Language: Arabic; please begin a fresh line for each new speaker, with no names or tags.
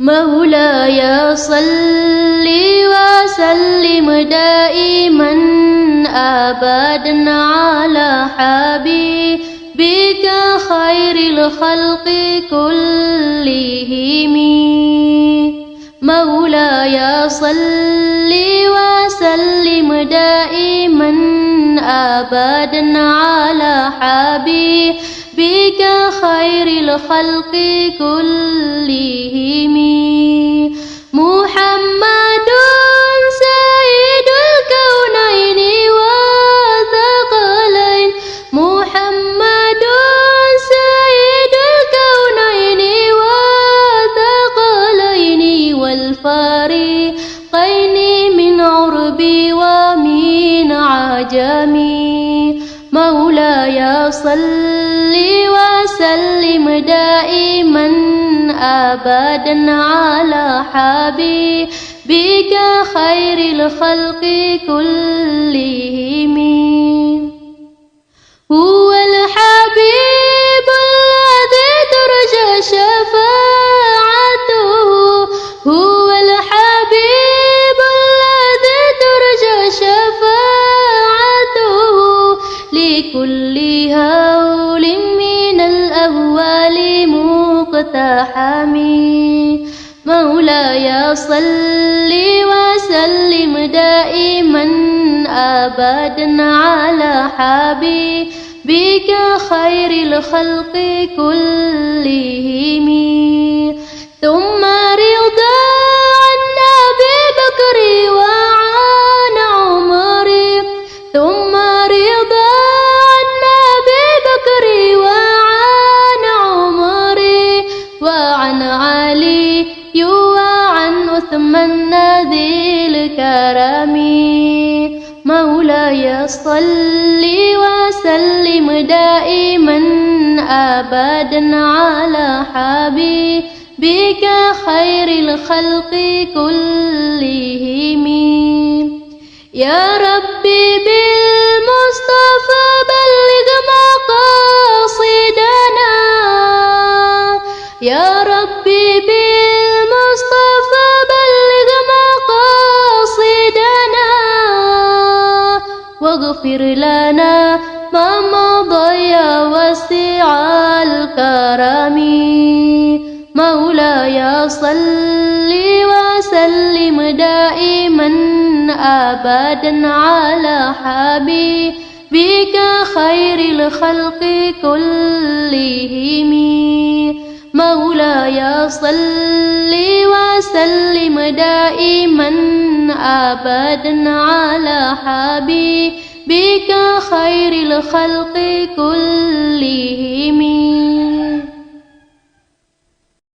مولاي صل وسلم دائما أبدا على حبيبك خير الخلق كلهم. مولاي صل وسلم دائما أبدا على حبيبك خير الخلق كلهم. محمد سيد الكونين والثقلين، محمد سيد الكونين والثقلين والفريقين من عربي ومن عجمي. مولاي صل وسلم دائما أبدا على حبيبك خير الخلق كلهم. هو الحبيب الذي ترجى شفاعته، هو الحبيب الذي ترجى شفاعته لكل هول من الأهوال مقتحم. مولاي صل وسلم دائما أبدا على حبيبك خير الخلق كلهم. ثم رضا عن أبي بكر وعن عمر، ثم رضا عن أبي بكر وعن عمر وعن علي وعن عثمان ذي الكرم. مولاي صل وسلم دائما أبدا على حبيبك خير الخلق كلهم. يا ربي بالمصطفى بلغ مقاصدنا، يا ربي بالمصطفى بلغ مقاصدنا، واغفر لنا ما مضى يا واسع الكرم. مولاي صل وسلم دائما أبدا على حبيبك خير الخلق كلهم. مولاي صل وسلم دائما أبدا على حبيبك خير الخلق كلهم.